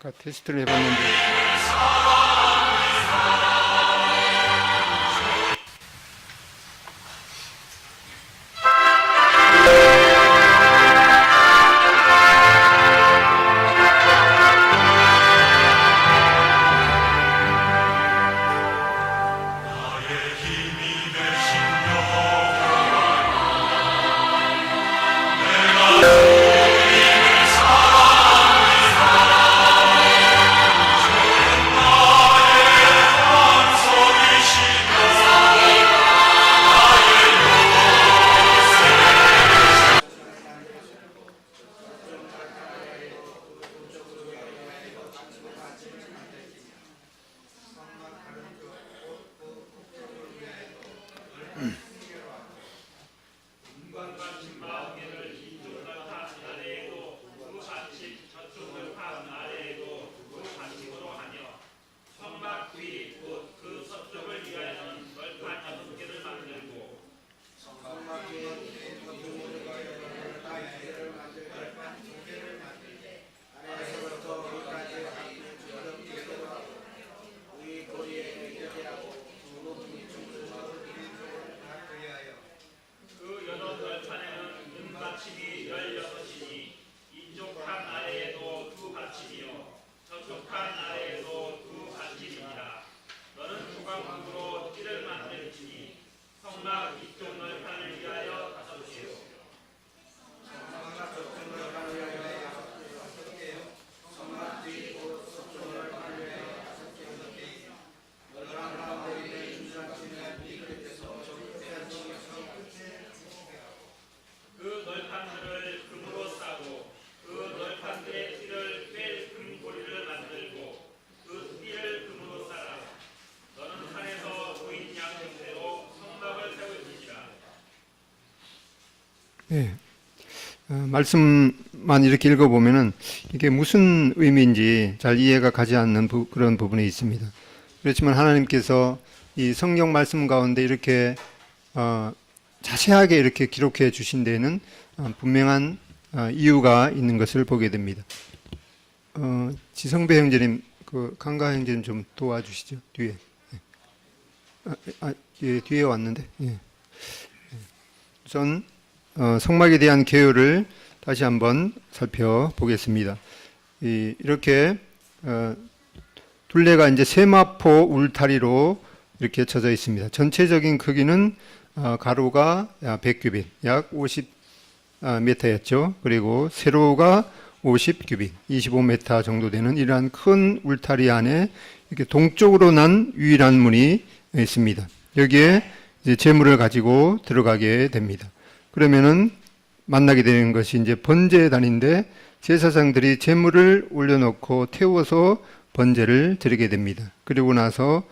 아까 테스트를 해봤는데 네. 말씀만 이렇게 읽어보면은 이게 무슨 의미인지 잘 이해가 가지 않는 그런 부분이 있습니다. 그렇지만 하나님께서 이 성경 말씀 가운데 이렇게 자세하게 이렇게 기록해 주신 데에는 분명한 이유가 있는 것을 보게 됩니다. 지성배 형제님, 그 강가 형제님 좀 도와주시죠. 뒤에. 예, 뒤에 왔는데. 예. 우선 성막에 대한 개요를 다시 한번 살펴보겠습니다. 이렇게 둘레가 이제 세마포 울타리로 이렇게 쳐져 있습니다. 전체적인 크기는 가로가 100규빗, 약 50m였죠. 그리고 세로가 50규빗, 25m 정도 되는 이러한 큰 울타리 안에 이렇게 동쪽으로 난 유일한 문이 있습니다. 여기에 이제 제물을 가지고 들어가게 됩니다. 그러면은 만나게 되는 것이 이제 번제단인데 제사장들이 제물을 올려놓고 태워서 번제를 드리게 됩니다. 그리고 나서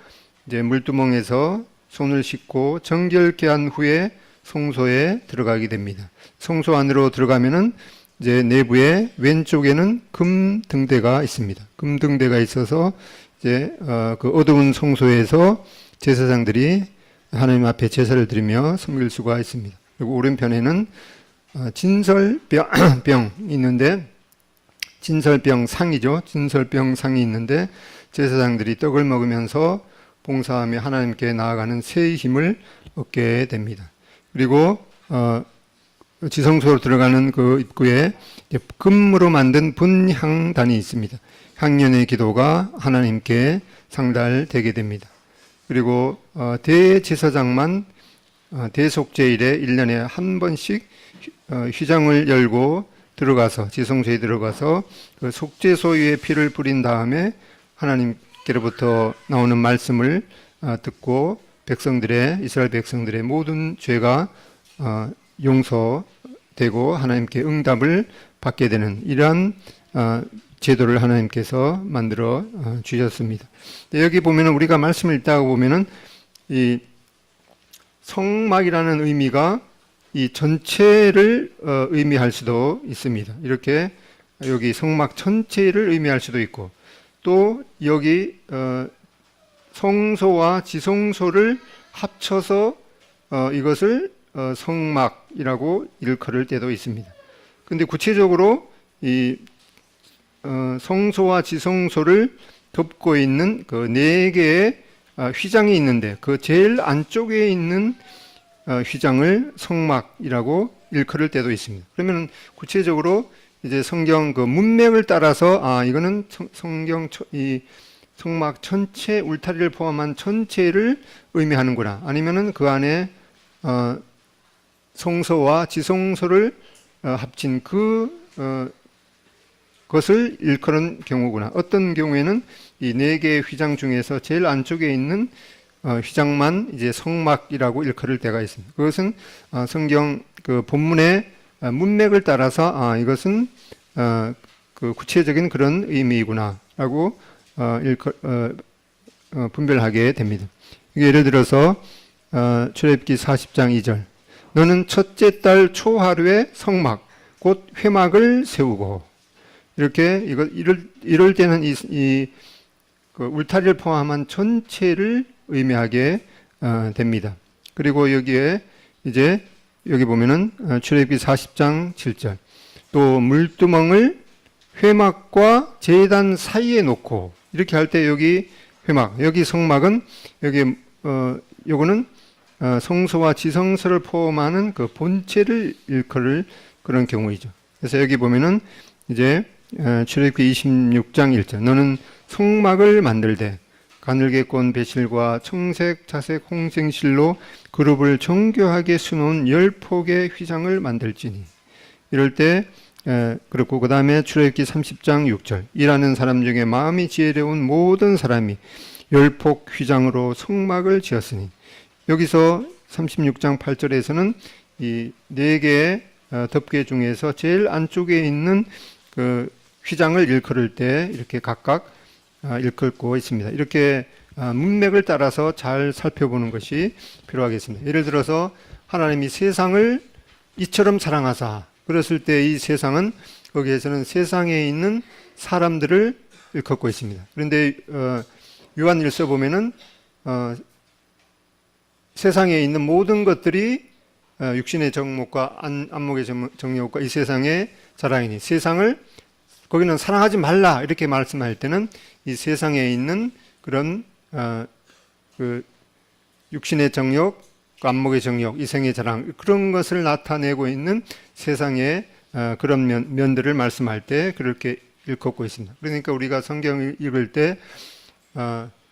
이제 물두멍에서 손을 씻고 정결케 한 후에 성소에 들어가게 됩니다. 성소 안으로 들어가면은 이제 내부에 왼쪽에는 금 등대가 있습니다. 금 등대가 있어서 이제 그 어두운 성소에서 제사장들이 하나님 앞에 제사를 드리며 섬길 수가 있습니다. 그리고 오른편에는 진설병 있는데, 진설병 상이죠. 진설병 상이 있는데 제사장들이 떡을 먹으면서 봉사하며 하나님께 나아가는 새의 힘을 얻게 됩니다. 그리고 지성소로 들어가는 그 입구에 금으로 만든 분향단이 있습니다. 향년의 기도가 하나님께 상달되게 됩니다. 그리고 대제사장만 대속제일에 1년에 한 번씩 휘장을 열고 들어가서 지성소에 들어가서 그 속죄소유의 피를 뿌린 다음에 하나님께로부터 나오는 말씀을 듣고 이스라엘 백성들의 모든 죄가 용서되고 하나님께 응답을 받게 되는 이러한 제도를 하나님께서 만들어 주셨습니다. 여기 보면은 우리가 말씀을 읽다가 보면은 이 성막이라는 의미가 이 전체를 의미할 수도 있습니다. 이렇게 여기 성막 전체를 의미할 수도 있고, 또 여기 성소와 지성소를 합쳐서 이것을 성막이라고 일컬을 때도 있습니다. 근데 구체적으로 이 성소와 지성소를 덮고 있는 그 네 개의 휘장이 있는데 그 제일 안쪽에 있는 휘장을 성막이라고 일컬을 때도 있습니다. 그러면 구체적으로 이제 성경 그 문맥을 따라서 이거는 성경 이 성막 전체 울타리를 포함한 전체를 의미하는구나. 아니면은 그 안에 성소와 지성소를 합친 것을 일컬은 경우구나. 어떤 경우에는 이 네 개의 휘장 중에서 제일 안쪽에 있는 휘장만 이제 성막이라고 일컬을 때가 있습니다. 그것은 성경 그 본문의 문맥을 따라서 이것은 그 구체적인 그런 의미이구나라고 분별하게 됩니다. 예를 들어서 출애굽기 40장 2절 너는 첫째 달 초하루에 성막 곧 회막을 세우고 이렇게 이럴 때는 그 울타리를 포함한 전체를 의미하게 됩니다. 그리고 여기에 이제 여기 보면은 출애굽기 40장 7절 또 물두멍을 회막과 제단 사이에 놓고 이렇게 할 때 여기 회막 여기 성막은 여기 요거는 성소와 지성소를 포함하는 그 본체를 일컬을 그런 경우이죠. 그래서 여기 보면은 이제 출애굽기 26장 1절 너는 성막을 만들되 가늘게 꼰 배실과 청색, 자색, 홍생실로 그룹을 정교하게 수놓은 10폭의 휘장을 만들지니 이럴 때 그렇고 그 다음에 출애굽기 30장 6절 일하는 사람 중에 마음이 지혜로운 모든 사람이 10폭 휘장으로 성막을 지었으니 여기서 36장 8절에서는 이 네 개의 덮개 중에서 제일 안쪽에 있는 그 휘장을 일컬을 때 이렇게 각각 일컬고 있습니다. 이렇게 문맥을 따라서 잘 살펴보는 것이 필요하겠습니다. 예를 들어서 하나님이 세상을 이처럼 사랑하사 그랬을 때 이 세상은 거기에서는 세상에 있는 사람들을 일컫고 있습니다. 그런데 요한일서 보면은 세상에 있는 모든 것들이 육신의 정욕과 안목의 정욕과 이 세상의 자랑이니 세상을 거기는 사랑하지 말라 이렇게 말씀할 때는 이 세상에 있는 그런 그 육신의 정욕, 안목의 정욕, 이생의 자랑 그런 것을 나타내고 있는 세상의 그런 면들을 말씀할 때 그렇게 일컫고 있습니다. 그러니까 우리가 성경을 읽을 때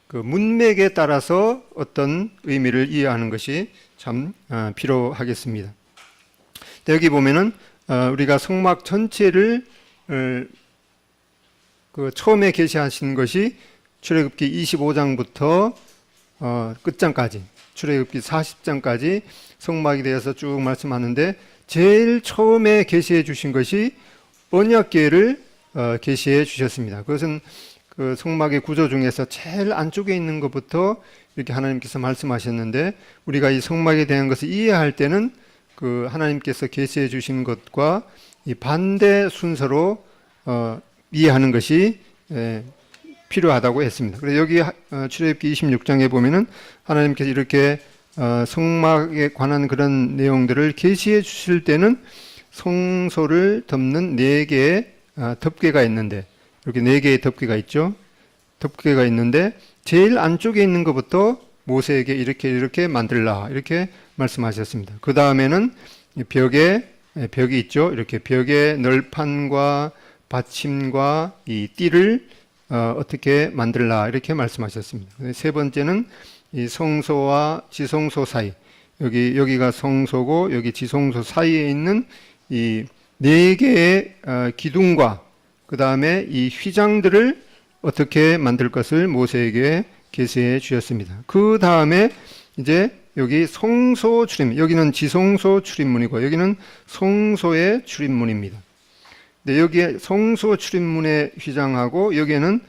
그 문맥에 따라서 어떤 의미를 이해하는 것이 참 필요하겠습니다. 여기 보면은 우리가 성막 전체를 그 처음에 계시하신 것이 출애굽기 25장부터 끝장까지 출애굽기 40장까지 성막에 대해서 쭉 말씀하는데 제일 처음에 계시해 주신 것이 언약궤를 계시해 주셨습니다. 그것은 그 성막의 구조 중에서 제일 안쪽에 있는 것부터 이렇게 하나님께서 말씀하셨는데 우리가 이 성막에 대한 것을 이해할 때는 그 하나님께서 계시해 주신 것과 이 반대 순서로 이해하는 것이 필요하다고 했습니다. 그래서 여기 출애굽기 26장에 보면은 하나님께서 이렇게 성막에 관한 그런 내용들을 계시해 주실 때는 성소를 덮는 4개의 덮개가 있는데 이렇게 4개의 덮개가 있죠. 덮개가 있는데 제일 안쪽에 있는 것부터 모세에게 이렇게 만들라 이렇게 말씀하셨습니다. 그 다음에는 벽이 있죠. 이렇게 벽의 널판과 받침과 이 띠를 어떻게 만들라 이렇게 말씀하셨습니다. 세 번째는 이 성소와 지성소 사이 여기가 성소고 여기 지성소 사이에 있는 이 4개의 기둥과 그 다음에 이 휘장들을 어떻게 만들 것을 모세에게 계시해 주셨습니다. 그 다음에 이제 여기 성소 출입문, 여기는 지성소 출입문이고 여기는 성소의 출입문입니다. 근데 여기에 성소 출입문의 휘장하고 여기에는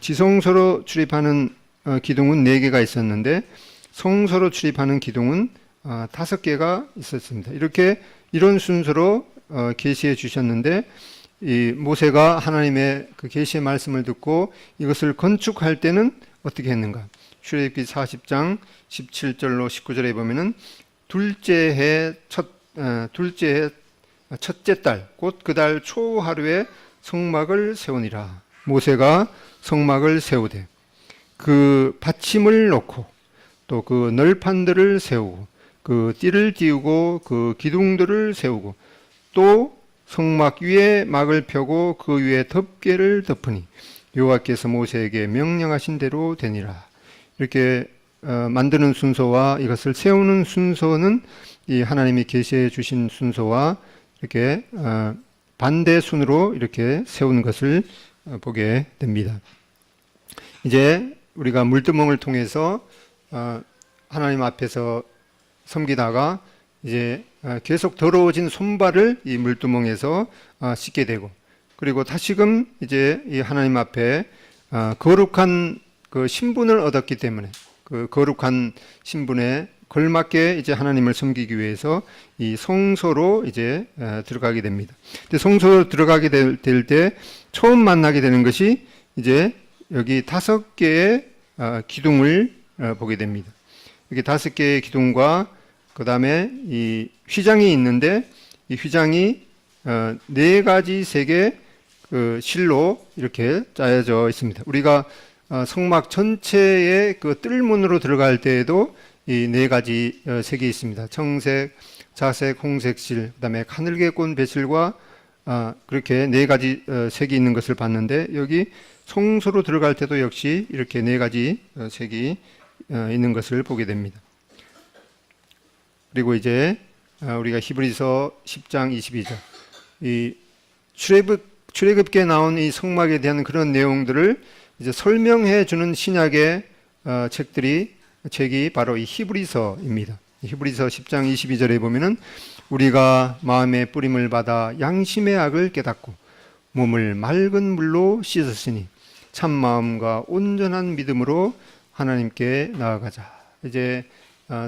지성소로 출입하는 기둥은 4개가 있었는데 성소로 출입하는 기둥은 5개가 있었습니다. 이렇게 이런 순서로 계시해 주셨는데 이 모세가 하나님의 그 계시의 말씀을 듣고 이것을 건축할 때는 어떻게 했는가? 출애굽기 40장 17절로 19절에 보면은 둘째 해 첫째 달 곧 그 달 초하루에 성막을 세우니라. 모세가 성막을 세우되 그 받침을 놓고 또 그 널판들을 세우고 그 띠를 띄우고 그 기둥들을 세우고 또 성막 위에 막을 펴고 그 위에 덮개를 덮으니 여호와께서 모세에게 명령하신 대로 되니라. 이렇게 만드는 순서와 이것을 세우는 순서는 이 하나님이 계시해 주신 순서와 이렇게 반대 순으로 이렇게 세운 것을 보게 됩니다. 이제 우리가 물두멍을 통해서 하나님 앞에서 섬기다가 이제 계속 더러워진 손발을 이 물두멍에서 씻게 되고, 그리고 다시금 이제 이 하나님 앞에 거룩한 그 신분을 얻었기 때문에 그 거룩한 신분에 걸맞게 이제 하나님을 섬기기 위해서 이 성소로 이제 들어가게 됩니다. 근데 성소로 들어가게 될 때 처음 만나게 되는 것이 이제 여기 5개의 기둥을 보게 됩니다. 여기 5개의 기둥과 그 다음에 이 휘장이 있는데 이 휘장이 4가지 색의 그 실로 이렇게 짜여져 있습니다. 우리가 성막 전체의 그 뜰문으로 들어갈 때에도 이 4가지 색이 있습니다. 청색, 자색, 홍색 실, 그 다음에 하늘개꽃 배실과 그렇게 4가지 색이 있는 것을 봤는데, 여기 성소로 들어갈 때도 역시 이렇게 4가지 색이 있는 것을 보게 됩니다. 그리고 이제 우리가 히브리서 10장 22절 이 출애굽기에 나온 이 성막에 대한 그런 내용들을 이제 설명해 주는 신약의 책이 바로 이 히브리서입니다. 히브리서 10장 22절에 보면은 우리가 마음의 뿌림을 받아 양심의 악을 깨닫고 몸을 맑은 물로 씻었으니 참 마음과 온전한 믿음으로 하나님께 나아가자. 이제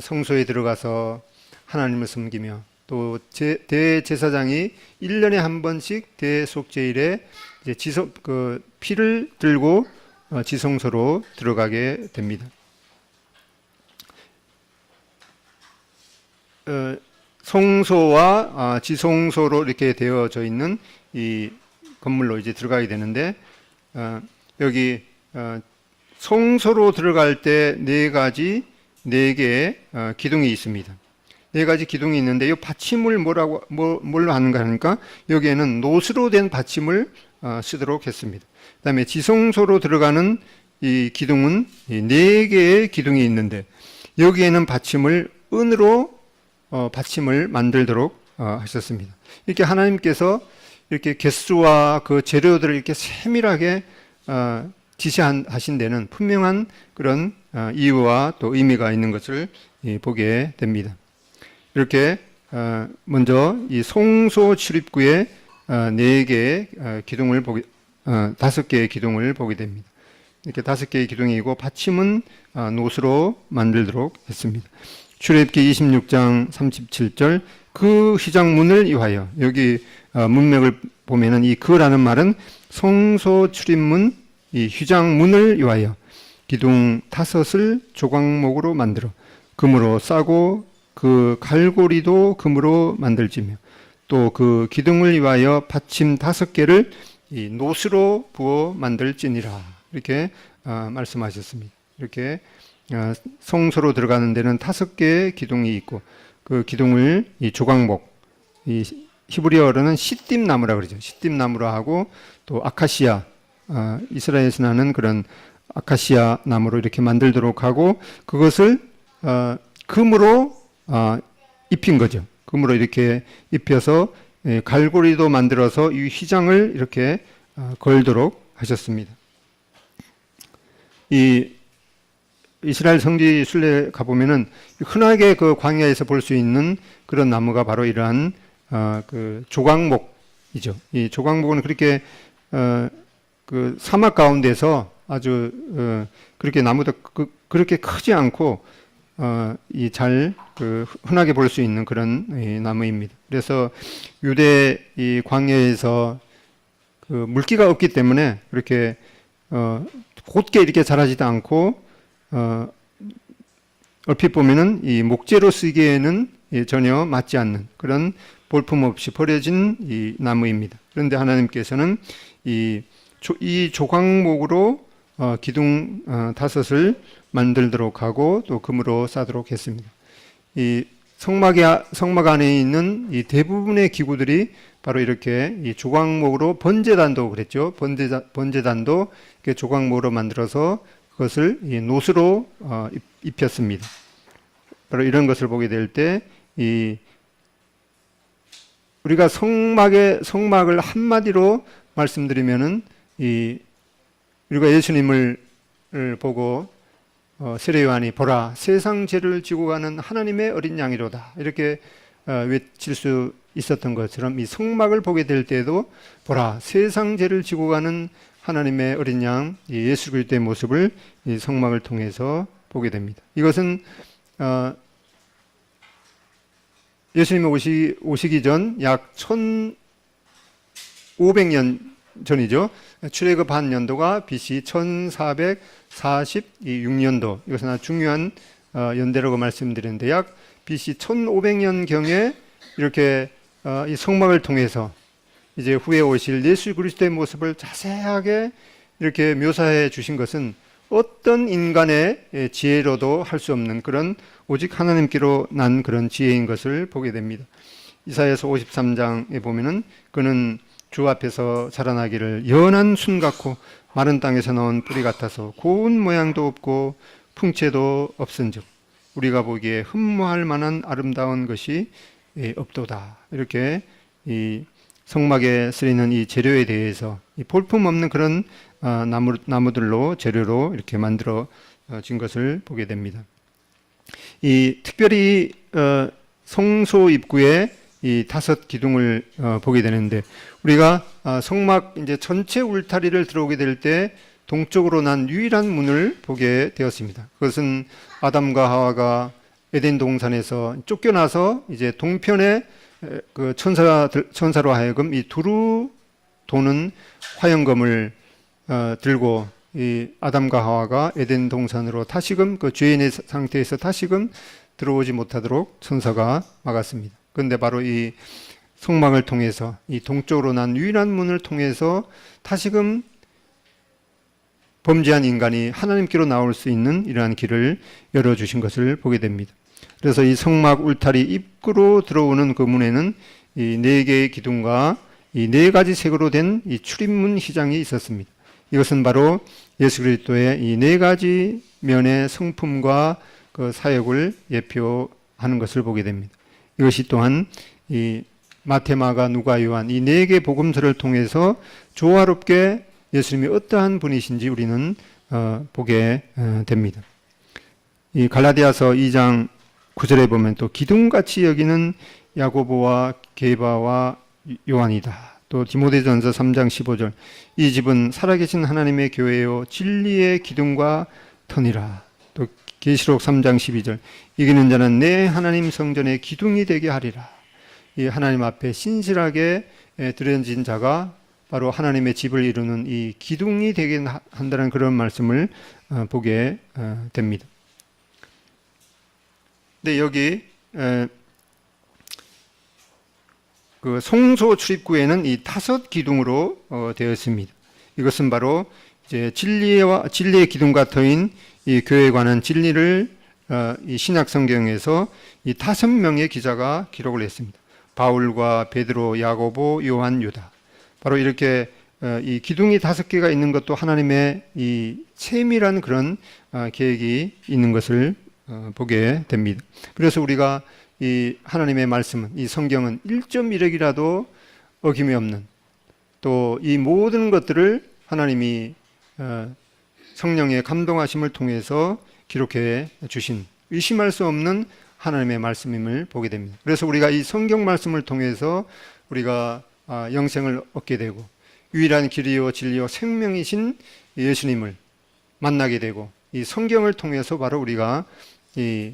성소에 들어가서 하나님을 섬기며 또 대제사장이 1년에 한 번씩 대속죄일에 이제 피를 들고 지성소로 들어가게 됩니다. 성소와 지성소로 이렇게 되어져 있는 이 건물로 이제 들어가게 되는데, 여기 성소로 들어갈 때 4개의 기둥이 있습니다. 4가지 기둥이 있는데 이 받침을 뭘로 하는가 하니까 여기에는 노스로 된 받침을 쓰도록 했습니다. 그 다음에 지성소로 들어가는 이 기둥은 4개의 기둥이 있는데 여기에는 받침을 은으로 받침을 만들도록 하셨습니다. 이렇게 하나님께서 이렇게 개수와 그 재료들을 이렇게 세밀하게 지시하신 데는 분명한 그런 이유와 또 의미가 있는 것을 보게 됩니다. 이렇게 먼저 이 성소 출입구에 4개의 기둥을 5개의 기둥을 보게 됩니다. 이렇게 5개의 기둥이고 받침은 노수로 만들도록 했습니다. 출애굽기 26장 37절 그 휘장문을 위하여, 여기 문맥을 보면은 이 그라는 말은 성소 출입문 이 휘장문을 위하여 기둥 5을 조각목으로 만들어 금으로 싸고 그 갈고리도 금으로 만들지며 또 그 기둥을 위하여 받침 5개를 이 노스로 부어 만들지니라. 이렇게 말씀하셨습니다. 이렇게 성소로 들어가는 데는 5개의 기둥이 있고 그 기둥을 이 조각목, 이 히브리어로는 시띠나무라 그러죠. 시띠나무로 하고 또 아카시아, 이스라엘에서 나는 그런 아카시아 나무로 이렇게 만들도록 하고 그것을 금으로 입힌 거죠. 금으로 이렇게 입혀서 갈고리도 만들어서 이 휘장을 이렇게 걸도록 하셨습니다. 이 이스라엘 성지 순례 가보면은 흔하게 그 광야에서 볼 수 있는 그런 나무가 바로 이러한 그 조각목이죠. 이 조각목은 그렇게 그 사막 가운데서 아주 그렇게 나무도 그렇게 크지 않고 이 잘 그 흔하게 볼 수 있는 그런 나무입니다. 그래서 유대 이 광야에서 그 물기가 없기 때문에 그렇게 곧게 이렇게 자라지도 않고 얼핏 보면은 이 목재로 쓰기에는 전혀 맞지 않는 그런 볼품 없이 버려진 이 나무입니다. 그런데 하나님께서는 이 조각목으로 기둥 5을 만들도록 하고 또 금으로 싸도록 했습니다. 이 성막 안에 있는 이 대부분의 기구들이 바로 이렇게 이 조각목으로 번제단도 그랬죠. 번제단도 이렇게 조각목으로 만들어서 그것을 이 노수로 입혔습니다. 바로 이런 것을 보게 될 때 이 우리가 성막을 한마디로 말씀드리면은 우리가 예수님을 보고 세례 요한이 보라 세상 죄를 지고 가는 하나님의 어린 양이로다 이렇게 외칠 수 있었던 것처럼 이 성막을 보게 될 때에도 보라 세상 죄를 지고 가는 하나님의 어린 양 예수 그리스도의 모습을 이 성막을 통해서 보게 됩니다. 이것은 예수님이 오시기 전 약 1500년 전이죠. 출애굽한 연도가 BC 1446년도. 이것은 아주 중요한 연대라고 말씀드렸는데 약 BC 1500년경에 이렇게 이 성막을 통해서 이제 후에 오실 예수 그리스도의 모습을 자세하게 이렇게 묘사해 주신 것은 어떤 인간의 지혜로도 할 수 없는 그런 오직 하나님께로 난 그런 지혜인 것을 보게 됩니다. 이사야서 53장에 보면은 그는 주 앞에서 자라나기를 연한 순 같고 마른 땅에서 나온 뿌리 같아서 고운 모양도 없고 풍채도 없은즉 우리가 보기에 흠모할 만한 아름다운 것이 없도다. 이렇게 이 성막에 쓰이는 이 재료에 대해서 이 볼품 없는 그런 나무들로 재료로 이렇게 만들어진 것을 보게 됩니다. 이 특별히 성소 입구에 이 5 기둥을 보게 되는데 우리가 성막 이제 전체 울타리를 들어오게 될 때 동쪽으로 난 유일한 문을 보게 되었습니다. 그것은 아담과 하와가 에덴 동산에서 쫓겨나서 이제 동편에 그 천사로 하여금 이 두루 도는 화영검을 들고 이 아담과 하와가 에덴 동산으로 다시금 그 죄인의 상태에서 다시금 들어오지 못하도록 천사가 막았습니다. 그런데 바로 이 성막을 통해서 이 동쪽으로 난 유일한 문을 통해서 다시금 범죄한 인간이 하나님께로 나올 수 있는 이러한 길을 열어주신 것을 보게 됩니다. 그래서 이 성막 울타리 입구로 들어오는 그 문에는 이 4개의 기둥과 이 4가지 색으로 된 이 출입문 휘장이 있었습니다. 이것은 바로 예수 그리스도의 이 4가지 면의 성품과 그 사역을 예표하는 것을 보게 됩니다. 이것이 또한 이 마태, 마가, 누가, 요한 이 4개 복음서를 통해서 조화롭게 예수님이 어떠한 분이신지 우리는 보게 됩니다. 이 갈라디아서 2장 9절에 보면 또 기둥같이 여기는 야고보와 게바와 요한이다. 또 디모데전서 3장 15절 이 집은 살아계신 하나님의 교회요 진리의 기둥과 터니라. 또 계시록 3장 12절 이기는 자는 내 하나님 성전의 기둥이 되게 하리라. 이 하나님 앞에 신실하게 드려진 자가 바로 하나님의 집을 이루는 이 기둥이 되게 한다는 그런 말씀을 보게 됩니다. 근데 여기 그 성소 출입구에는 이 5 기둥으로 되어 있습니다. 이것은 바로 이제 진리의 기둥과 터인 이 교회에 관한 진리를 이 신약 성경에서 이 5명의 기자가 기록을 했습니다. 바울과 베드로, 야고보, 요한, 유다. 바로 이렇게 이 기둥이 5개가 있는 것도 하나님의 이 세밀한 그런 계획이 있는 것을 보게 됩니다. 그래서 우리가 이 하나님의 말씀은 이 성경은 1.1억이라도 어김이 없는 또 이 모든 것들을 하나님이 성령의 감동하심을 통해서 기록해 주신 의심할 수 없는 하나님의 말씀임을 보게 됩니다. 그래서 우리가 이 성경 말씀을 통해서 우리가 영생을 얻게 되고 유일한 길이요 진리요 생명이신 예수님을 만나게 되고 이 성경을 통해서 바로 우리가 이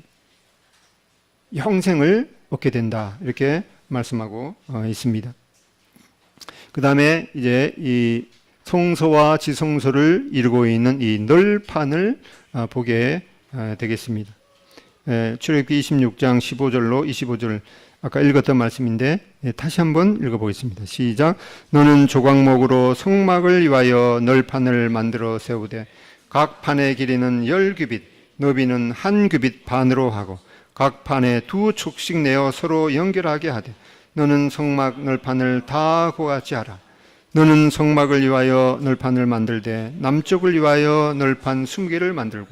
영생을 얻게 된다 이렇게 말씀하고 있습니다. 그 다음에 이제 이 성소와 지성소를 이루고 있는 이 널판을 보게 되겠습니다. 출애굽기 26장 15절로 25절 아까 읽었던 말씀인데 다시 한번 읽어보겠습니다. 시작. 너는 조각목으로 성막을 위하여 널판을 만들어 세우되 각 판의 길이는 10규빗, 너비는 1규빗 반으로 하고 각 판에 2촉씩 내어 서로 연결하게 하되 너는 성막 널판을 다 그와 같이 하라. 너는 성막을 위하여 널판을 만들되 남쪽을 위하여 널판 20개를 만들고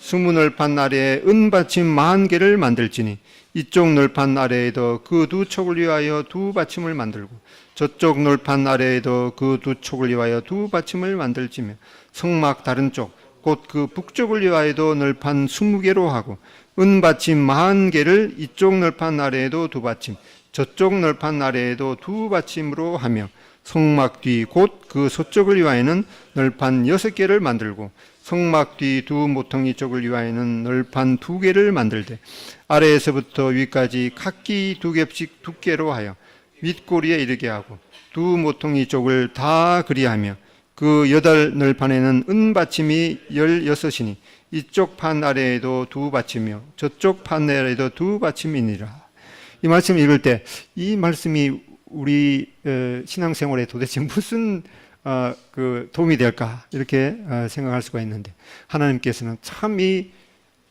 20널판 아래에 은받침 40개를 만들지니 이쪽 널판 아래에도 그 2촉을 위하여 2받침을 만들고 저쪽 널판 아래에도 그 2촉을 위하여 2받침을 만들지며 성막 다른 쪽 곧 그 북쪽을 위하여도 널판 20개로 하고 은받침 40개를 이쪽 널판 아래에도 2받침 저쪽 널판 아래에도 2받침으로 하며 성막 뒤 곧 그 서쪽을 위하여는 널판 6개를 만들고 성막 뒤 2 모퉁이 쪽을 위하여는 널판 2개를 만들되 아래에서부터 위까지 각기 2겹씩 두께로 하여 윗꼬리에 이르게 하고 2 모퉁이 쪽을 다 그리하며 그 8널판에는 은받침이 16이니 이쪽 판 아래에도 2받침이요 저쪽 판 아래에도 2받침이니라. 이 말씀 읽을 때 이 말씀이 우리 신앙생활에 도대체 무슨 도움이 될까 이렇게 생각할 수가 있는데 하나님께서는 참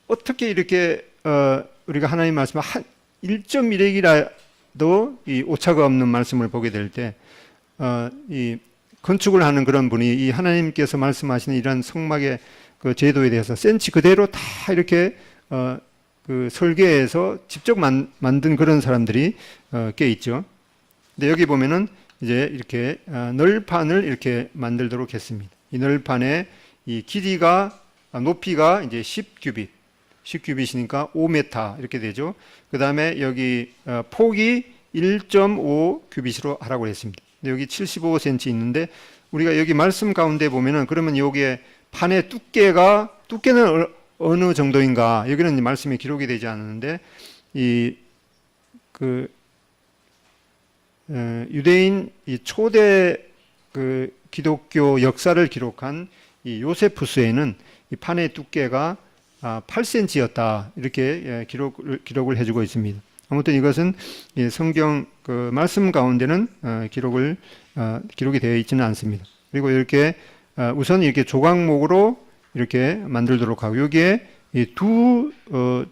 어떻게 이렇게 우리가 하나님 말씀 1.1핵이라도 이 오차가 없는 말씀을 보게 될 때 이 건축을 하는 그런 분이 이 하나님께서 말씀하시는 이런 성막의 그 제도에 대해서 센치 그대로 다 이렇게 그 설계해서 직접 만든 그런 사람들이 꽤 있죠. 근데 여기 보면은 이제 이렇게 널판을 이렇게 만들도록 했습니다. 이 널판의 이 길이가 높이가 이제 10규빗이니까 5m 이렇게 되죠. 그 다음에 여기 폭이 1.5규빗으로 하라고 했습니다. 근데 여기 75cm 있는데 우리가 여기 말씀 가운데 보면은 그러면 여기에 판의 두께는 어느 정도인가 여기는 말씀이 기록이 되지 않는데 유대인 이 초대 그 기독교 역사를 기록한 이 요세푸스에는 이 판의 두께가 8cm였다 이렇게 기록을 해주고 있습니다. 아무튼 이것은 성경 그 말씀 가운데는 기록이 되어 있지는 않습니다. 그리고 이렇게 우선 이렇게 조각목으로 이렇게 만들도록 하고 여기에 이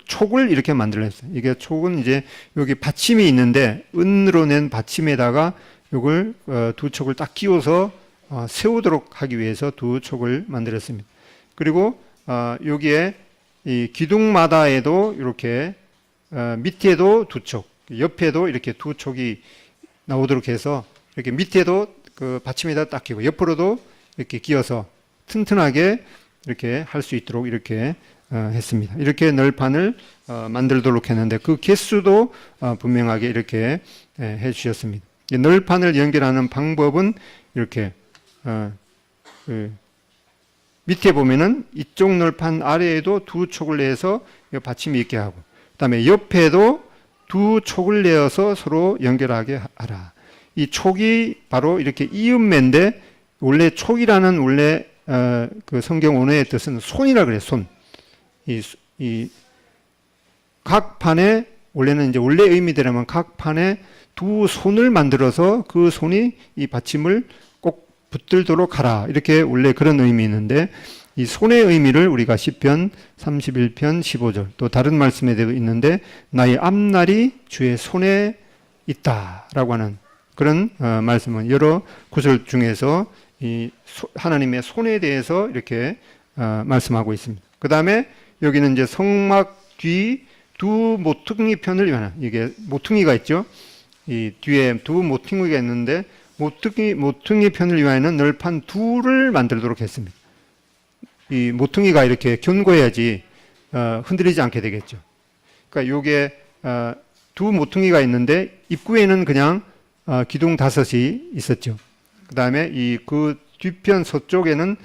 촉을 이렇게 만들었어요. 이게 촉은 이제 여기 받침이 있는데 은으로 낸 받침에다가 이걸 2촉을 딱 끼워서 세우도록 하기 위해서 2촉을 만들었습니다. 그리고 여기에 이 기둥마다에도 이렇게 밑에도 2촉, 옆에도 이렇게 2촉이 나오도록 해서 이렇게 밑에도 그 받침에다 딱 끼고 옆으로도 이렇게 끼워서 튼튼하게 이렇게 할 수 있도록 이렇게 했습니다. 이렇게 널판을 만들도록 했는데 그 개수도 분명하게 이렇게 해 주셨습니다. 널판을 연결하는 방법은 이렇게 밑에 보면은 이쪽 널판 아래에도 2촉을 내서 받침이 있게 하고 그 다음에 옆에도 2촉을 내어서 서로 연결하게 하라. 이 촉이 바로 이렇게 이음매인데 원래 촉이라는 원래 그 성경 원어의 뜻은 손이라 그래요. 손. 각 판에 원래는 이제 원래 의미대로면 각 판에 2손을 만들어서 그 손이 이 받침을 꼭 붙들도록 하라. 이렇게 원래 그런 의미 있는데 이 손의 의미를 우리가 시편 31편 15절 또 다른 말씀에도 있는데 나의 앞날이 주의 손에 있다라고 하는 그런 말씀은 여러 구절 중에서 이 하나님의 손에 대해서 이렇게 말씀하고 있습니다. 그 다음에 여기는 이제 성막 뒤 2 모퉁이 편을 위한 이게 모퉁이가 있죠. 이 뒤에 2 모퉁이가 있는데 모퉁이 편을 위하여는 널판 2를 만들도록 했습니다. 이 모퉁이가 이렇게 견고해야지 흔들리지 않게 되겠죠. 그러니까 요게 2 모퉁이가 있는데 입구에는 그냥 기둥 5이 있었죠. 그 다음에 그 뒤편 서쪽에는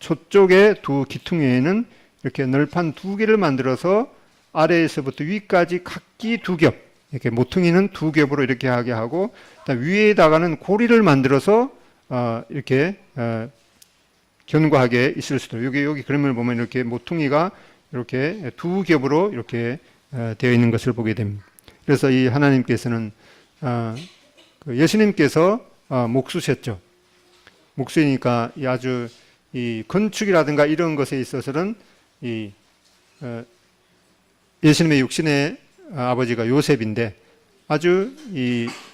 서쪽의 2 기퉁에는 이렇게 널판 2개를 만들어서 아래에서부터 위까지 각기 2겹 이렇게 모퉁이는 2겹으로 이렇게 하게 하고 위에다가는 고리를 만들어서 이렇게 견고하게 있을 수도 여기 그림을 보면 이렇게 모퉁이가 이렇게 2겹으로 이렇게 되어 있는 것을 보게 됩니다. 그래서 이 하나님께서는 그 예수님께서 목수셨죠. 목수이니까 아주 이 건축이라든가 이런 것에 있어서는 예수님의 육신의 아버지가 요셉인데 아주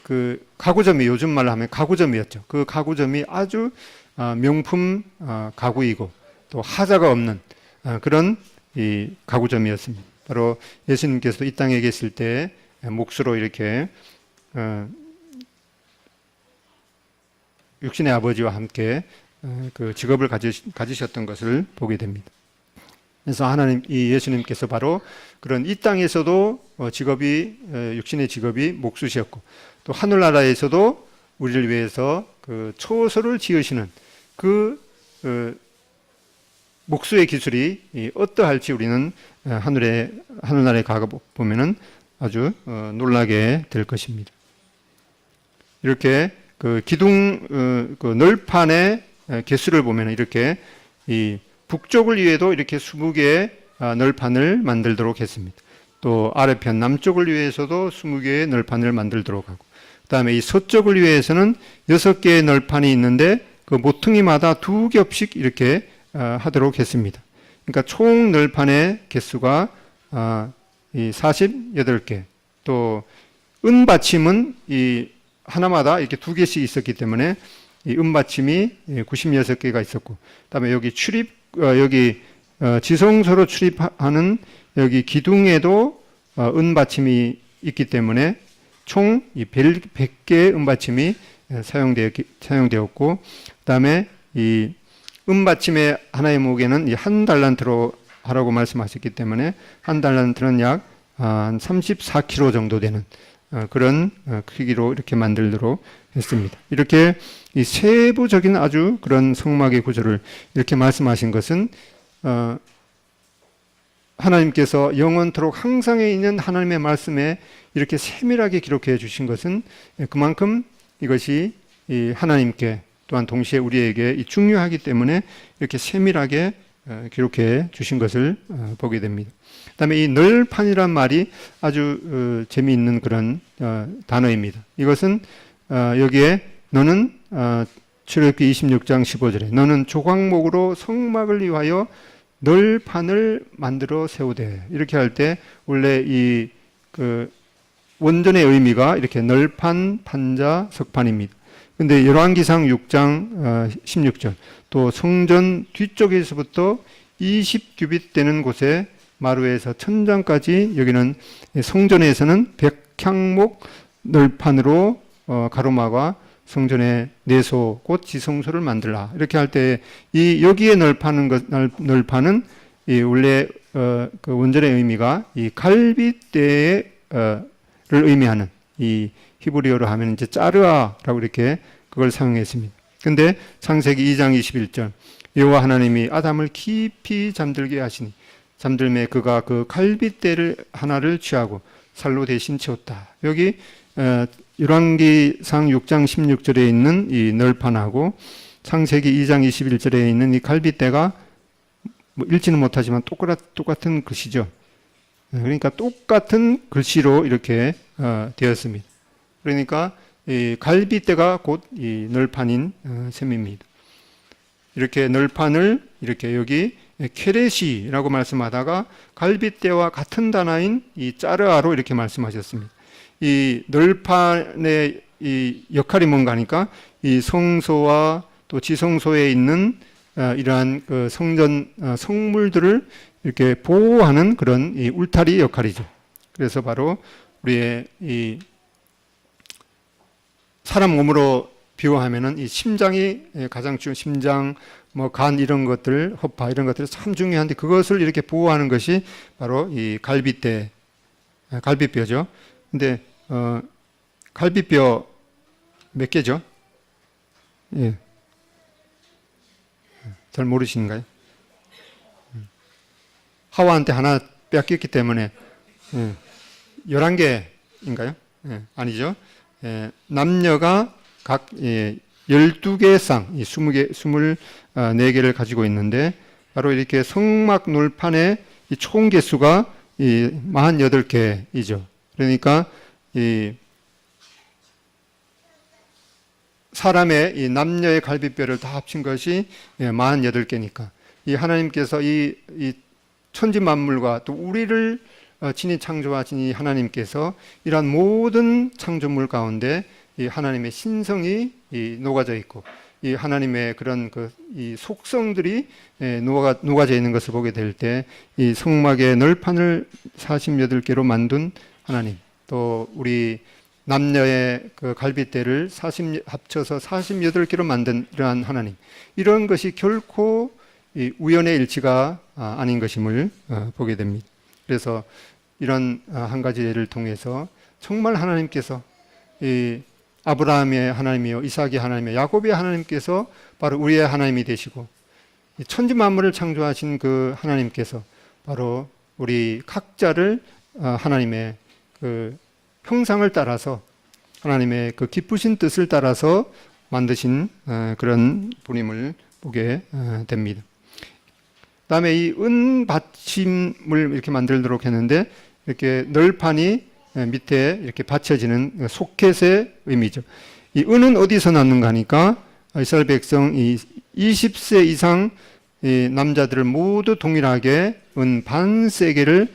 그 가구점이, 요즘 말로 하면 가구점이었죠. 그 가구점이 아주 명품 가구이고 또 하자가 없는 그런 이 가구점이었습니다. 바로 예수님께서도 이 땅에 계실 때 목수로 이렇게 육신의 아버지와 함께 그 직업을 가지셨던 것을 보게 됩니다. 그래서 이 예수님께서 바로 그런 이 땅에서도 육신의 직업이 목수셨고, 또 하늘나라에서도 우리를 위해서 그 초소를 지으시는 그 목수의 기술이 어떠할지 우리는 하늘나라에 가 보면은 아주 놀라게 될 것입니다. 이렇게 그 기둥 그 널판의 개수를 보면 이렇게 이 북쪽을 위해도 이렇게 20개의 널판을 만들도록 했습니다. 또 아래편 남쪽을 위해서도 20개의 널판을 만들도록 하고, 그다음에 이 서쪽을 위해서는 6개의 널판이 있는데 그 모퉁이마다 2겹씩 이렇게 하도록 했습니다. 그러니까 총 널판의 개수가 이 48개. 또 은받침은 이 하나마다 이렇게 2개씩 있었기 때문에 이 은받침이 96개가 있었고, 그다음에 여기 지성소로 출입하는 여기 기둥에도 은받침이 있기 때문에 총 100개의 은받침이 사용되었고, 그다음에 이 은받침의 하나의 무게는 이 1달란트로 하라고 말씀하셨기 때문에 1달란트는 약 한 34kg 정도 되는 그런 크기로 이렇게 만들도록 했습니다. 이렇게 이 세부적인 아주 그런 성막의 구조를 이렇게 말씀하신 것은 하나님께서 영원토록 항상에 있는 하나님의 말씀에 이렇게 세밀하게 기록해 주신 것은 그만큼 이것이 이 하나님께 또한 동시에 우리에게 중요하기 때문에 이렇게 세밀하게 기록해 주신 것을 보게 됩니다. 그다음에 이 널판이란 말이 아주 재미있는 그런 단어입니다. 이것은 여기에 너는 출애굽기 26장 15절에 너는 조각목으로 성막을 위하여 널판을 만들어 세우되, 이렇게 할 때 원래 이 그 원전의 의미가 이렇게 널판, 판자, 석판입니다. 근데 열왕기상 6장 16절 또 성전 뒤쪽에서부터 20규빗 되는 곳에 마루에서 천장까지, 여기는 성전에서는 백향목 널판으로 가로막아 성전의 내소 곧 지성소를 만들라. 이렇게 할 때 이 여기에 널판은 이 원래 그 원전의 의미가 이 갈빗대를 의미하는, 이 히브리어로 하면 이제 짜르아라고 이렇게 그걸 사용했습니다. 근데 창세기 2장 21절 여호와 하나님이 아담을 깊이 잠들게 하시니 잠들매 그가 그 갈빗대를 하나를 취하고 살로 대신 채웠다. 여기 열왕기상 6장 16절에 있는 이 널판하고 창세기 2장 21절에 있는 이 갈빗대가 뭐 읽지는 못하지만 똑같은 글씨죠. 그러니까 똑같은 글씨로 이렇게 되었습니다. 그러니까 이 갈빗대가 곧 이 널판인 셈입니다. 이렇게 널판을 이렇게 여기 케레시라고 말씀하다가 갈빗대와 같은 단어인 이 짜르아로 이렇게 말씀하셨습니다. 이 널판의 이 역할이 뭔가 하니까 이 성소와 또 지성소에 있는 이러한 그 성전 성물들을 이렇게 보호하는 그런 이 울타리 역할이죠. 그래서 바로 우리의 이 사람 몸으로 비유하면은 이 심장이 가장 중요한, 심장, 뭐 간 이런 것들, 허파 이런 것들이 참 중요한데 그것을 이렇게 보호하는 것이 바로 이 갈빗대, 갈빗뼈죠. 근데 갈빗뼈 몇 개죠? 예. 잘 모르시는가요? 하와한테 하나 뺏겼기 때문에 11개인가요? 아니죠. 남녀가 각 12개의 쌍, 24개를 가지고 있는데 바로 이렇게 성막 놀판의 이 총 개수가 48개이죠. 그러니까 이 사람의 이 남녀의 갈비뼈를 다 합친 것이 48개니까 이 하나님께서 이 천지 만물과 또 우리를 친히 창조하신 이 하나님께서 이러한 모든 창조물 가운데 이 하나님의 신성이 녹아져 있고 이 하나님의 그런 이 속성들이 녹아져 있는 것을 보게 될 때 이 성막의 널판을 48개로 만든 하나님, 또 우리 남녀의 그 갈빗대를 합쳐서 48개로 만든 이러한 하나님, 이런 것이 결코 이 우연의 일치가 아닌 것임을 보게 됩니다. 그래서 이런 한 가지 예를 통해서 정말 하나님께서 이 아브라함의 하나님이요, 이삭의 하나님이요, 야곱의 하나님께서 바로 우리의 하나님이 되시고 천지 만물을 창조하신 그 하나님께서 바로 우리 각자를 하나님의 그 형상을 따라서 하나님의 그 기쁘신 뜻을 따라서 만드신 그런 분임을 보게 됩니다. 그다음에 이 은 받침을 이렇게 만들도록 했는데 이렇게 널판이 밑에 이렇게 받쳐지는 소켓의 의미죠. 이 은은 어디서 났는가 하니까 이스라엘 백성 이 20세 이상 이 남자들을 모두 동일하게 은 반세겔을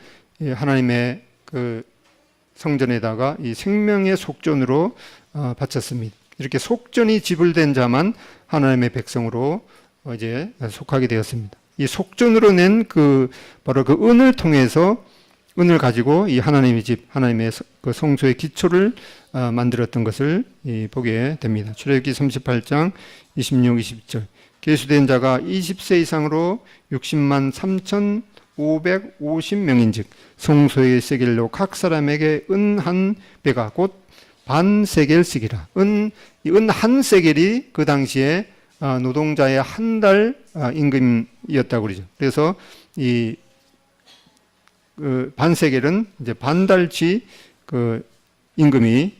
하나님의 그 성전에다가 이 생명의 속전으로 바쳤습니다. 이렇게 속전이 지불된 자만 하나님의 백성으로 이제 속하게 되었습니다. 이 속전으로 낸 바로 그 은을 통해서 은을 가지고 이 하나님의 집, 하나님의 그 성소의 기초를 만들었던 것을 보게 됩니다. 출애굽기 38장 26, 20절. 계수된 자가 20세 이상으로 60만 3,550명인즉 성소의 세겔로 각 사람에게 은 한 배가 곧 반세겔씩이라. 은 한 세겔이 그 당시에 노동자의 한 달 임금이었다고 그러죠. 그래서 이 반세겔은 이제 반달치 그 임금이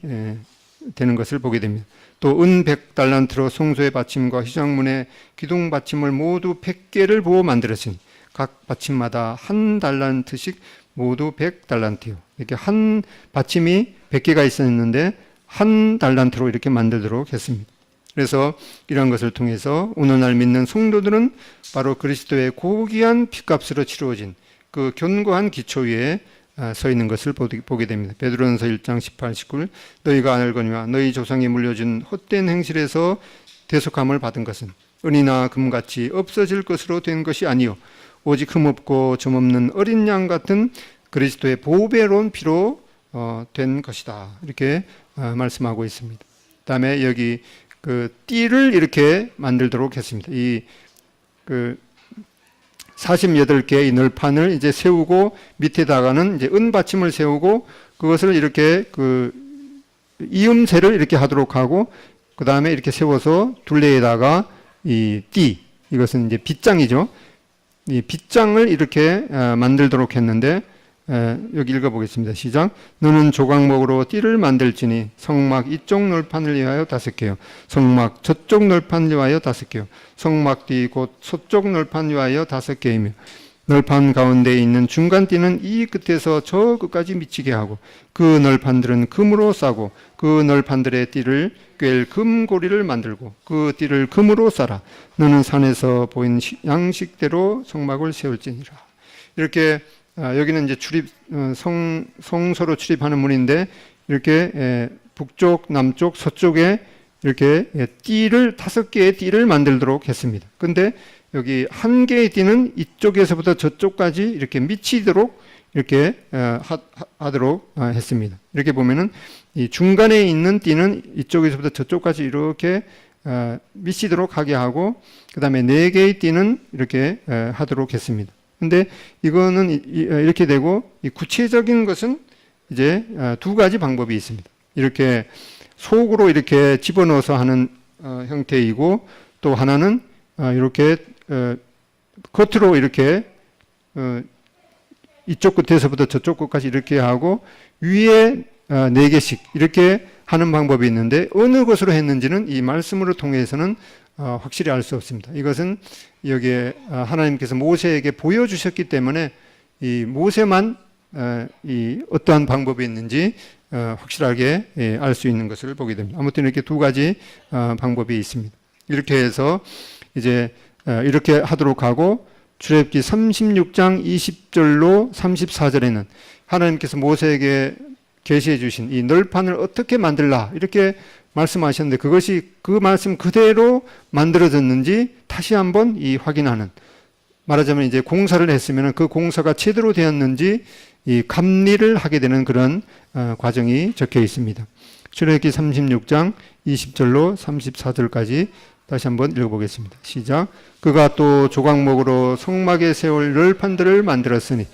되는 것을 보게 됩니다. 또 은 100달란트로 성소의 받침과 휘장문의 기둥 받침을 모두 100개를 부어 만들었으니 각 받침마다 한 달란트씩 모두 100달란트요. 이렇게 한 받침이 100개가 있었는데 한 달란트로 이렇게 만들도록 했습니다. 그래서 이런 것을 통해서 오늘날 믿는 성도들은 바로 그리스도의 고귀한 피값으로 치루어진 그 견고한 기초 위에 서 있는 것을 보게 됩니다. 베드로전서 1장 18, 19 너희가 알거니와 너희 조상이 물려준 헛된 행실에서 대속함을 받은 것은 은이나 금같이 없어질 것으로 된 것이 아니요 오직 흠없고 점없는 어린 양 같은 그리스도의 보배로운 피로 된 것이다. 이렇게 말씀하고 있습니다. 그다음에 여기 그 띠를 이렇게 만들도록 했습니다. 이 48개의 널판을 이제 세우고 밑에다가는 이제 은 받침을 세우고 그것을 이렇게 이음새를 이렇게 하도록 하고 그 다음에 이렇게 세워서 둘레에다가 이 띠, 이것은 이제 빗장이죠. 이 빗장을 이렇게 만들도록 했는데 여기 읽어보겠습니다. 시작. 너는 조각목으로 띠를 만들지니 성막 이쪽 널판을 위하여 5개요. 성막 저쪽 널판을 위하여 5개요. 성막 뒤 곧 서쪽 널판 위하여 5개이며 널판 가운데에 있는 중간 띠는 이 끝에서 저 끝까지 미치게 하고 그 널판들은 금으로 싸고 그 널판들의 띠를 꿰일 금고리를 만들고 그 띠를 금으로 싸라. 너는 산에서 보인 양식대로 성막을 세울지니라. 이렇게 여기는 이제 성소로 출입하는 문인데 이렇게 북쪽, 남쪽, 서쪽에 이렇게 띠를 5개의 띠를 만들도록 했습니다. 근데 여기 한 개의 띠는 이쪽에서부터 저쪽까지 이렇게 미치도록 이렇게 하도록 했습니다. 이렇게 보면은 이 중간에 있는 띠는 이쪽에서부터 저쪽까지 이렇게 미치도록 하게 하고 그 다음에 4개의 띠는 이렇게 하도록 했습니다. 근데 이거는 이렇게 되고 이 구체적인 것은 이제 2가지 방법이 있습니다. 이렇게 속으로 이렇게 집어넣어서 하는 형태이고 또 하나는 이렇게 겉으로 이렇게 이쪽 끝에서부터 저쪽 끝까지 이렇게 하고 위에 4개씩 이렇게 하는 방법이 있는데 어느 것으로 했는지는 이 말씀으로 통해서는 확실히 알 수 없습니다. 이것은 여기에 하나님께서 모세에게 보여주셨기 때문에 이 모세만 이 어떠한 방법이 있는지 확실하게 알 수 있는 것을 보게 됩니다. 아무튼 이렇게 두 가지 방법이 있습니다. 이렇게 해서 이제 이렇게 하도록 하고 출애굽기 36장 20절로 34절에는 하나님께서 모세에게 계시해 주신 이 널판을 어떻게 만들라 이렇게 말씀하셨는데 그것이 그 말씀 그대로 만들어졌는지 다시 한번 이 확인하는, 말하자면 이제 공사를 했으면 그 공사가 제대로 되었는지 이 감리를 하게 되는 그런 과정이 적혀 있습니다. 출애굽기 36장 20절로 34절까지 다시 한번 읽어보겠습니다. 시작. 그가 또 조각목으로 성막에 세울 널판들을 만들었으니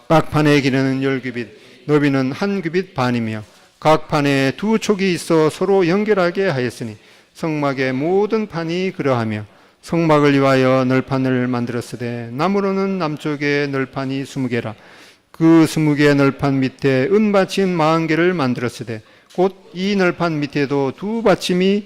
각 판의 길이는 10규빗, 너비는 1규빗 반이며 각 판에 2촉이 있어 서로 연결하게 하였으니 성막의 모든 판이 그러하며 성막을 위하여 널판을 만들었으되 나무로는 남쪽에 널판이 20개라. 그 20개 널판 밑에 은받침 40개를 만들었으되 곧 이 널판 밑에도 2받침이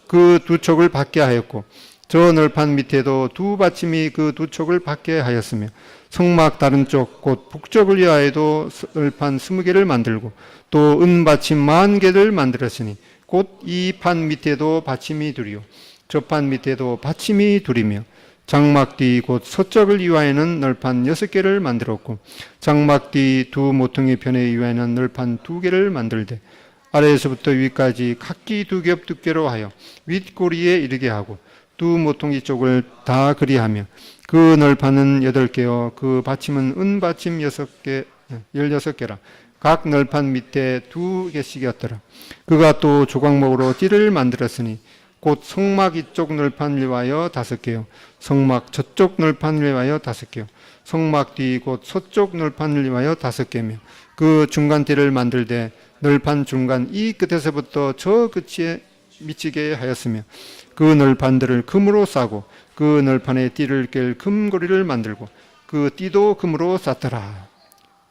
그 2촉을 받게 하였고 저 널판 밑에도 2받침이 그 2촉을 받게 하였으며 성막 다른 쪽 곧 북쪽을 위하여도 널판 20개를 만들고 또 은받침 40개를 만들었으니 곧 이 판 밑에도 받침이 둘이요 저 판 밑에도 받침이 둘이며 장막 뒤 곧 서쪽을 위하여는 널판 6개를 만들었고 장막 뒤 두 모퉁이 편에 위하여는 널판 2개를 만들되 아래에서부터 위까지 각기 2겹 두께로 하여 윗꼬리에 이르게 하고 두 모퉁이 쪽을 다 그리하며 그 널판은 8개요 그 받침은 은받침 16개라. 각 널판 밑에 2개씩이었더라. 그가 또 조각목으로 띠를 만들었으니 곧 성막 이쪽 널판을 위하여 5개요 성막 저쪽 널판을 위하여 5개요 성막 뒤 곧 서쪽 널판을 위하여 5개며 그 중간 띠를 만들되 널판 중간 이 끝에서부터 저 끝에 미치게 하였으며 그 널판들을 금으로 싸고 그 널판에 띠를 깰 금고리를 만들고 그 띠도 금으로 쌌더라.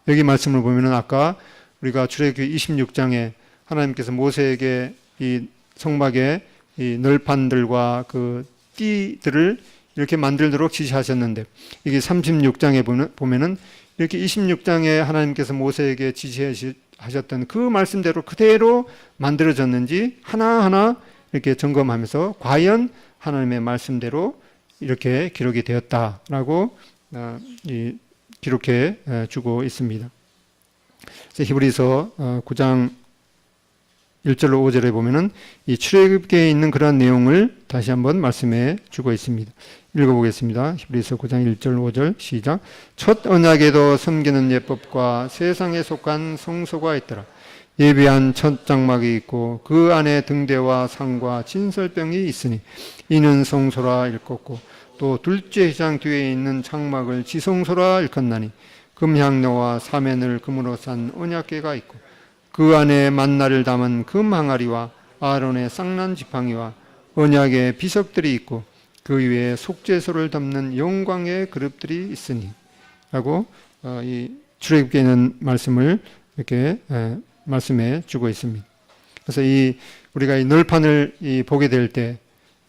여기 말씀을 보면은 아까 우리가 출애굽기 26장에 하나님께서 모세에게 이 성막에 이 널판들과 그 띠들을 이렇게 만들도록 지시하셨는데 이게 36장에 보면은 이렇게 26장에 하나님께서 모세에게 지시하셨던 그 말씀대로 그대로 만들어졌는지 하나하나 이렇게 점검하면서 과연 하나님의 말씀대로 이렇게 기록이 되었다라고 기록해 주고 있습니다. 그래서 히브리서 9장 1절로 5절에 보면은 이 출애굽기에 있는 그런 내용을 다시 한번 말씀해 주고 있습니다. 읽어보겠습니다. 히브리서 9장 1절 5절 시작. 첫 언약에도 섬기는 예법과 세상에 속한 성소가 있더라. 예비한 첫 장막이 있고 그 안에 등대와 상과 진설병이 있으니 이는 성소라 일컫고 또 둘째 휘장 뒤에 있는 장막을 지성소라 일컫나니 금향로와 사면을 금으로 싼 언약궤가 있고 그 안에 만나를 담은 금 항아리와 아론의 쌍난 지팡이와 언약의 비석들이 있고 그 위에 속죄소를 담는 영광의 그릇들이 있으니 라고 이 출애굽기에 있는 말씀을 이렇게 말씀해 주고 있습니다. 그래서 우리가 이 널판을 보게 될 때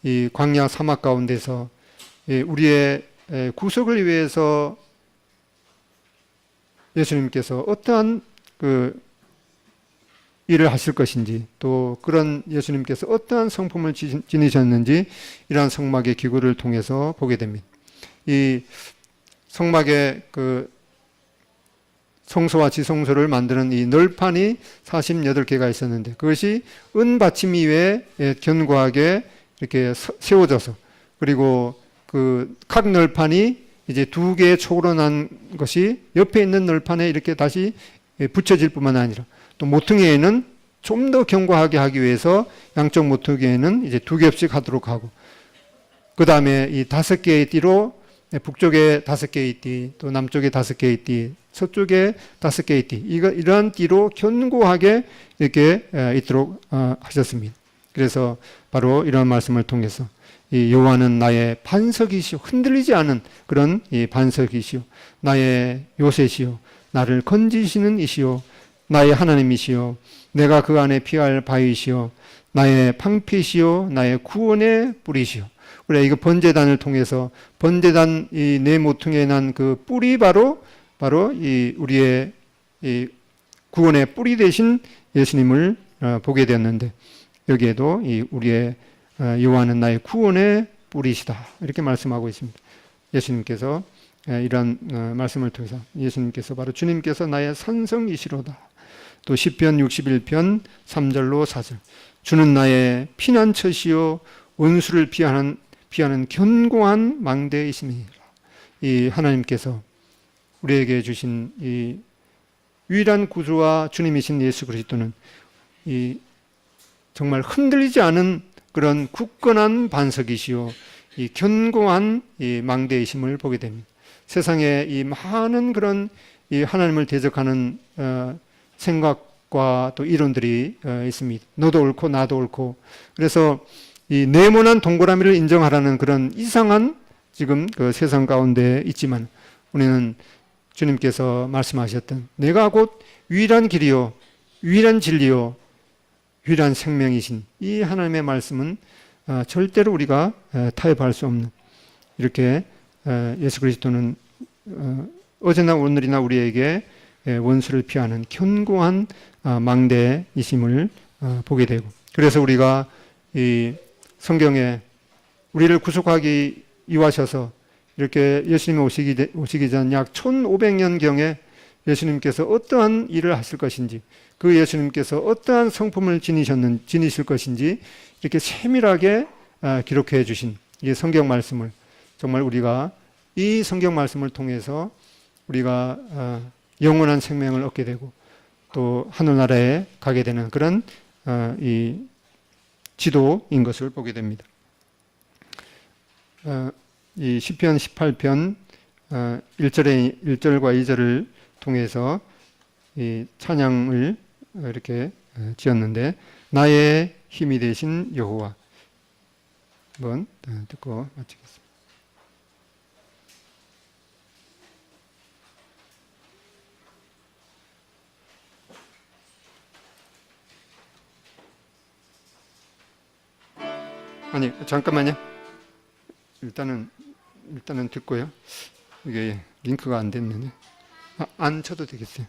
이 광야 사막 가운데서 우리의 구속을 위해서 예수님께서 어떠한 그 일을 하실 것인지 또 그런 예수님께서 어떠한 성품을 지니셨는지 이러한 성막의 기구를 통해서 보게 됩니다. 이 성막의 그 성소와 지성소를 만드는 이 널판이 48개가 있었는데 그것이 은받침 위에 견고하게 이렇게 세워져서 그리고 그 각 널판이 이제 2개의 촉으로 난 것이 옆에 있는 널판에 이렇게 다시 붙여질 뿐만 아니라 또 모퉁이에는 좀 더 견고하게 하기 위해서 양쪽 모퉁이에는 이제 2겹씩 하도록 하고 그 다음에 이 5개의 띠로 북쪽에 5개의 띠, 또 남쪽에 5개의 띠, 서쪽에 5개의 띠, 이러한 띠로 견고하게 이렇게 있도록 하셨습니다. 그래서 바로 이런 말씀을 통해서 이 여호와는 나의 반석이시오, 흔들리지 않은 그런 이 반석이시오, 나의 요새시오, 나를 건지시는 이시오, 나의 하나님이시오, 내가 그 안에 피할 바위시오, 나의 방패시오, 나의 구원의 뿌리시오. 우리가 이거 번제단을 통해서 번제단 이 네 모퉁이에 난 그 뿔이 바로 바로 이 우리의 이 구원의 뿌리 되신 예수님을 보게 되었는데, 여기에도 이 우리의 여호와는 나의 구원의 뿌리시다 이렇게 말씀하고 있습니다. 예수님께서 이런 말씀을 통해서 예수님께서 바로 주님께서 나의 산성이시로다. 또 시편 61편 3절로 4절, 주는 나의 피난처시요 원수를 피하는 견고한 망대이심이라. 이 하나님께서 우리에게 주신 이 유일한 구주와 주님이신 예수 그리스도는 이 정말 흔들리지 않은 그런 굳건한 반석이시요 이 견고한 이 망대이심을 보게 됩니다. 세상에 이 많은 그런 이 하나님을 대적하는 생각과 또 이론들이 있습니다. 너도 옳고 나도 옳고. 그래서 이 네모난 동그라미를 인정하라는 그런 이상한 지금 그 세상 가운데 있지만, 우리는 주님께서 말씀하셨던 내가 곧 유일한 길이요 유일한 진리요 유일한 생명이신 이 하나님의 말씀은 절대로 우리가 타협할 수 없는, 이렇게 예수 그리스도는 어제나 오늘이나 우리에게 원수를 피하는 견고한 망대이심을 보게 되고, 그래서 우리가 이 성경에 우리를 구속하기 위하셔서 이렇게 예수님 오시기 전 약 1500년경에 예수님께서 어떠한 일을 하실 것인지, 그 예수님께서 어떠한 성품을 지니실 것인지 이렇게 세밀하게 기록해 주신 이 성경 말씀을, 정말 우리가 이 성경 말씀을 통해서 우리가 영원한 생명을 얻게 되고 또 하늘나라에 가게 되는 그런 이 지도인 것을 보게 됩니다. 이 시편 18편 1절과 2절을 통해서 이 찬양을 이렇게 지었는데, 나의 힘이 되신 여호와, 한번 듣고 마치겠습니다. 아니 잠깐만요. 일단은 듣고요. 이게 링크가 안 됐네. 안 쳐도 되겠어요.